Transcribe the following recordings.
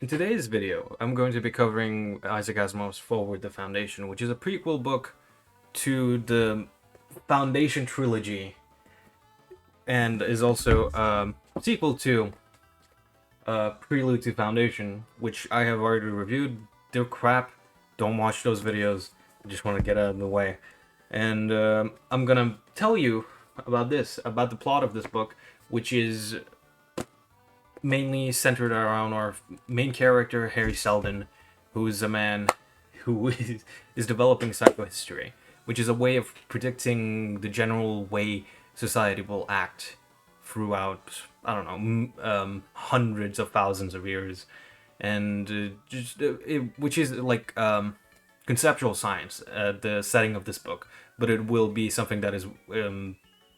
In today's video, I'm going to be covering Isaac Asimov's Forward the Foundation, which is a prequel book to the Foundation trilogy and is also a sequel to Prelude to Foundation, which I have already reviewed. They're crap. Don't watch those videos. I just want to get out of the way. And I'm gonna tell you about about the plot of this book, which is mainly centered around our main character, Harry Seldon, who is a man who is developing psychohistory, which is a way of predicting the general way society will act throughout, I don't know, hundreds of thousands of years. And which is like conceptual science, the setting of this book, but it will be something that is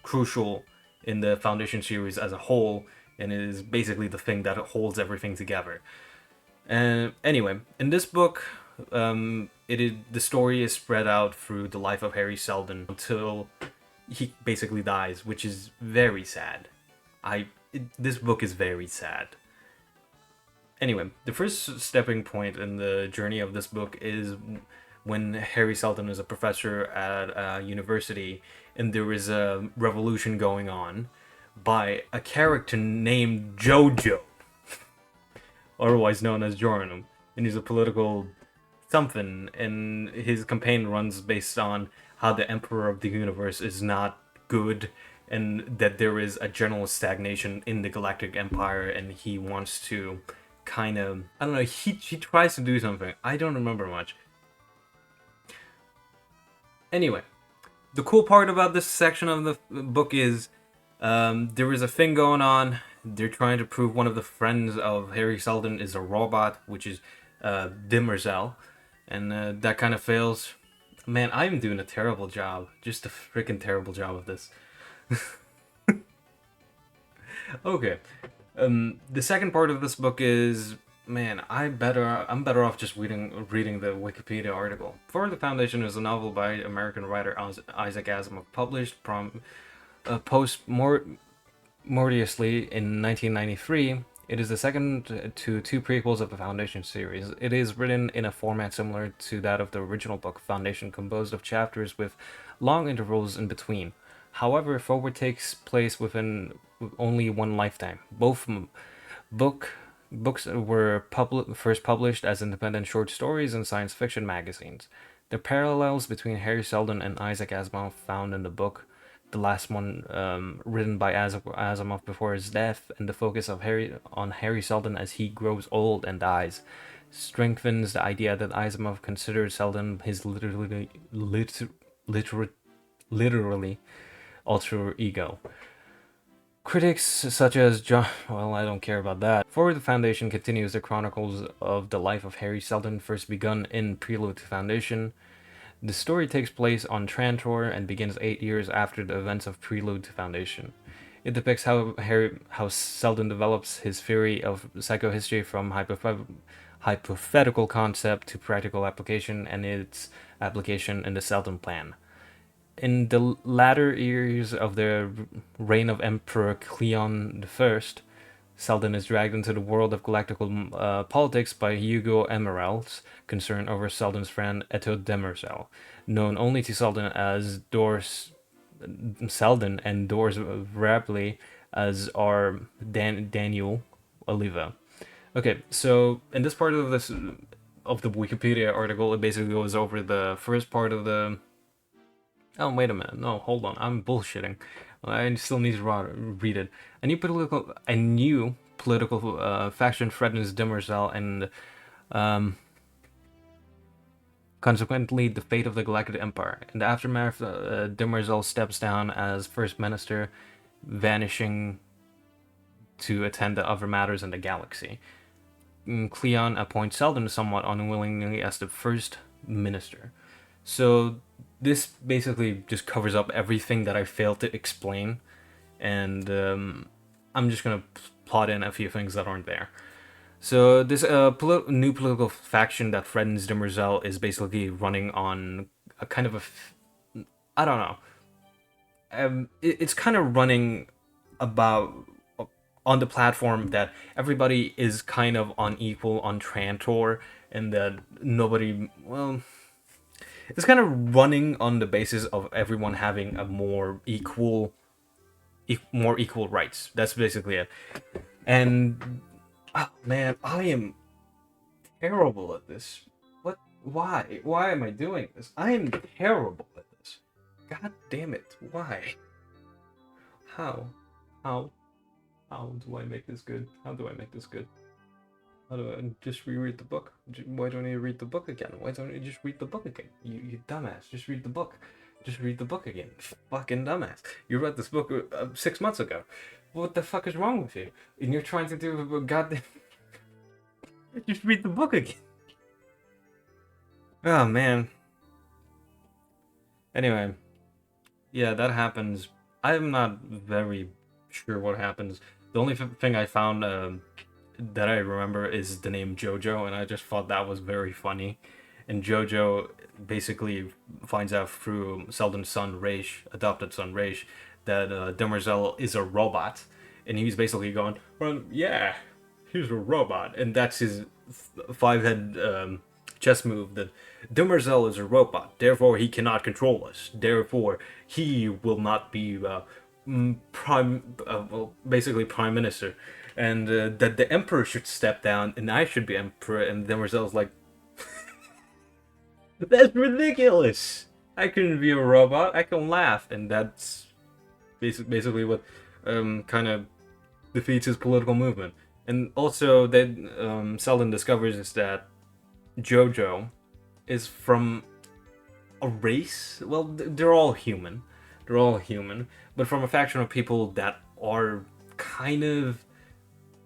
crucial in the Foundation series as a whole, and it is basically the thing that holds everything together. And anyway, in this book, the story is spread out through the life of Harry Seldon until he basically dies, which is very sad. This book is very sad. Anyway, the first stepping point in the journey of this book is when Harry Seldon is a professor at a university, and there is a revolution going on by a character named Jojo, otherwise known as Joranum, and he's a political something, and his campaign runs based on how the Emperor of the Universe is not good, and that there is a general stagnation in the Galactic Empire, and he wants to kind of, I don't know, he tries to do something. I don't remember much. Anyway, the cool part about this section of the book is there is a thing going on. They're trying to prove one of the friends of Harry Seldon is a robot, which is Dimmerzel, and that kind of fails. Man, I'm doing a terrible job. Just a freaking terrible job of this. Okay. The second part of this book is, man, I'm better off just reading the Wikipedia article. For the Foundation is a novel by American writer Isaac Asimov, published postmortiously in 1993. It is the second to two prequels of the Foundation series. It is written in a format similar to that of the original book, Foundation, composed of chapters with long intervals in between. However, Forward takes place within only one lifetime. Both books were first published as independent short stories in science fiction magazines. The parallels between Harry Seldon and Isaac Asimov found in the book, the last one written by Asimov before his death, and the focus of Harry Seldon as he grows old and dies, strengthens the idea that Asimov considers Seldon his literally alter ego. Critics such as John, well, I don't care about that. Forward the Foundation continues the chronicles of the life of Harry Seldon, first begun in Prelude to Foundation. The story takes place on Trantor and begins 8 years after the events of Prelude to Foundation. It depicts how Seldon develops his theory of psychohistory from hypothetical concept to practical application, and its application in the Seldon plan. In the latter years of the reign of Emperor Cleon I, Seldon is dragged into the world of galactical politics by Hugo Emerald's concern over Seldon's friend Eto Demerzel, known only to Seldon as Doris Seldon and Doris Rapley as our Daniel Oliva. Okay, so in this part of the Wikipedia article, it basically goes over the first part of the. Oh, wait a minute. No, hold on. I'm bullshitting. I still need to read it. A new political faction threatens Demerzel, and consequently the fate of the Galactic Empire. In the aftermath, Demerzel steps down as First Minister, vanishing to attend to other matters in the galaxy. Cleon appoints Seldon somewhat unwillingly as the First Minister. So this basically just covers up everything that I failed to explain, and I'm just gonna plot in a few things that aren't there. So this new political faction that threatens Demerzel is basically running on a kind of I don't know. It's kind of running about on the platform that everybody is kind of unequal on Trantor, and that nobody, well, it's kind of running on the basis of everyone having a more equal rights. That's basically it. And oh, man, I am terrible at this. What? Why? Why am I doing this? I am terrible at this. God damn it! Why? How? How? How do I make this good? How do I make this good? How do I just reread the book? Why don't I read the book again? Why don't I just read the book again? You dumbass! Just read the book. Just read the book again. Fucking dumbass! You read this book 6 months ago. What the fuck is wrong with you? And you're trying to do a goddamn. Just read the book again. Oh man. Anyway, yeah, that happens. I'm not very sure what happens. The only thing I found that I remember is the name Jojo, and I just thought that was very funny. And Jojo basically finds out through Selden's son, Raish, adopted son, Raish, that Demerzel is a robot. And he's basically going, well, yeah, he's a robot. And that's his five-head chess move, that Demerzel is a robot, therefore he cannot control us. Therefore, he will not be basically prime minister. And that the emperor should step down and I should be emperor. And Demerzel's like, that's ridiculous. I can be a robot. I can laugh, and that's basically what kind of defeats his political movement. And also, that Selden discovers is that Jojo is from a race. Well, they're all human. They're all human, but from a faction of people that are kind of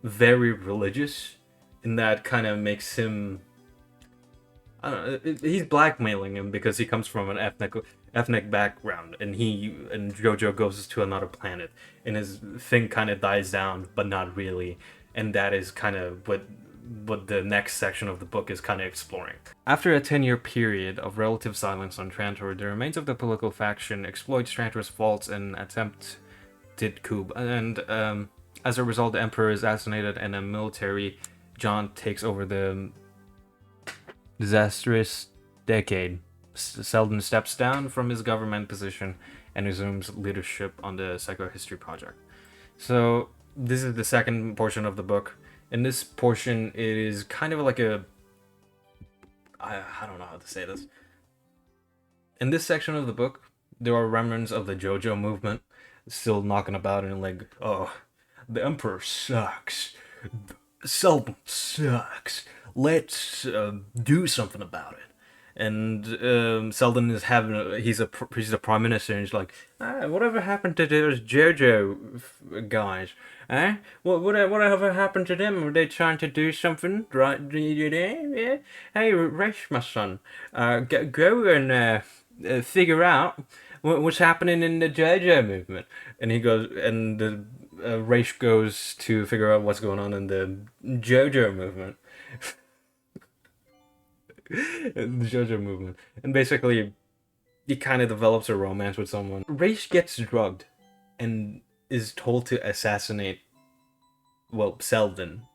very religious, and that kind of makes him. I don't know. He's blackmailing him because he comes from an ethnic background, and Jojo goes to another planet, and his thing kind of dies down, but not really, and that is kind of what the next section of the book is kind of exploring. After a 10-year period of relative silence on Trantor, the remains of the political faction exploits Trantor's faults and attempted coup, and as a result, the emperor is assassinated, and a military jaunt takes over the disastrous decade. Selden steps down from his government position and resumes leadership on the Psychohistory Project. So this is the second portion of the book. In this portion, it is kind of like a... I don't know how to say this. In this section of the book, there are remnants of the JoJo movement still knocking about and like, oh, the Emperor sucks. Selden sucks. Let's do something about it. And Selden is he's a prime minister, and he's like, whatever happened to those JoJo guys? Whatever happened to them? Were they trying to do something right? Yeah. Hey, Resh, my son, go and figure out what's happening in the JoJo movement. And he goes, and the Resh goes to figure out what's going on in the JoJo movement. The JoJo movement. And basically, he kind of develops a romance with someone. Raish gets drugged and is told to assassinate, well, Selden.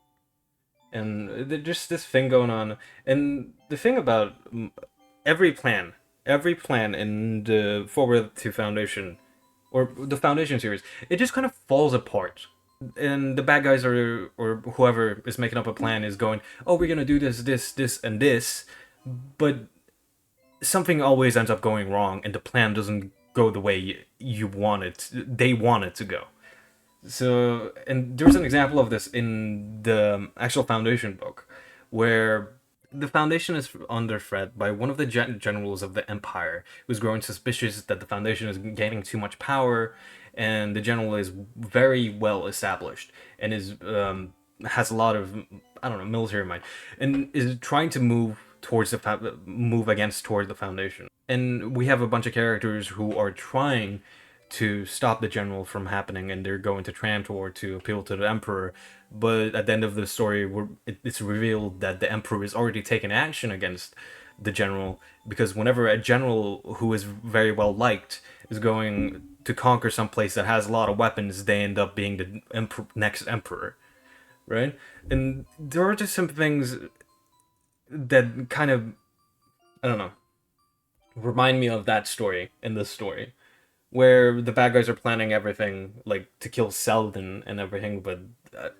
And there's just this thing going on. And the thing about every plan in the Forward to Foundation, or the Foundation series, it just kind of falls apart. And the bad guys or whoever is making up a plan is going, oh, we're gonna do this, and this, but something always ends up going wrong, and the plan doesn't go the way you want it. They want it to go. So, and there's an example of this in the actual Foundation book, where the Foundation is under threat by one of the generals of the Empire, who's growing suspicious that the Foundation is gaining too much power, and the general is very well established and is has a lot of, I don't know, military might, and is trying to move towards the Foundation. And we have a bunch of characters who are trying to stop the general from happening, and they're going to Trantor to appeal to the Emperor. But at the end of the story, it's revealed that the Emperor is already taking action against the general, because whenever a general who is very well liked is going to conquer some place that has a lot of weapons, they end up being the next emperor, right? And there are just some things that kind of, I don't know, remind me of that story in this story, where the bad guys are planning everything, like to kill Selden and everything, but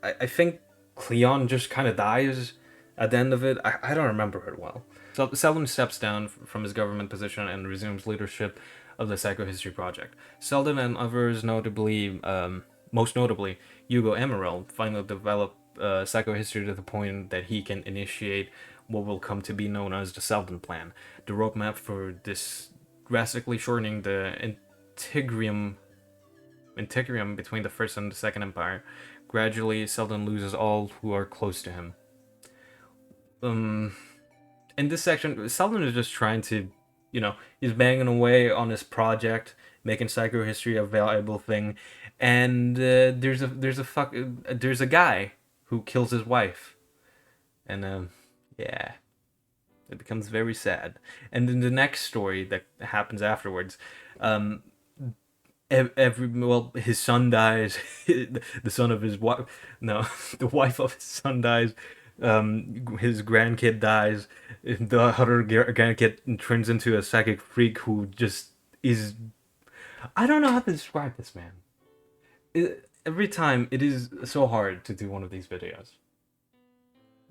I think Cleon just kind of dies at the end of it. I don't remember it well. So Selden steps down from his government position and resumes leadership of the Psychohistory Project. Selden and others, notably, most notably, Hugo Emerald, finally develop psychohistory to the point that he can initiate what will come to be known as the Selden Plan, the roadmap for this drastically shortening the integrium between the First and the Second Empire. Gradually, Selden loses all who are close to him. In this section, Selden is just trying to, he's banging away on his project, making psychohistory a valuable thing, and there's a guy who kills his wife, and yeah, it becomes very sad. And then the next story that happens afterwards, his son dies, the son of his wife, no, the wife of his son dies, his grandkid dies, the other grandkid turns into a psychic freak who just is, I don't know how to describe this man. Every time it is so hard to do one of these videos.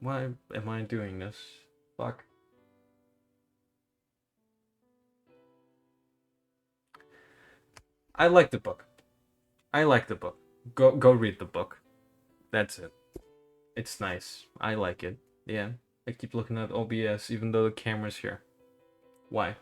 Why am I doing this? Fuck. I like the book. I like the book. Go read the book. That's it. It's nice. I like it. Yeah. I keep looking at OBS even though the camera's here. Why?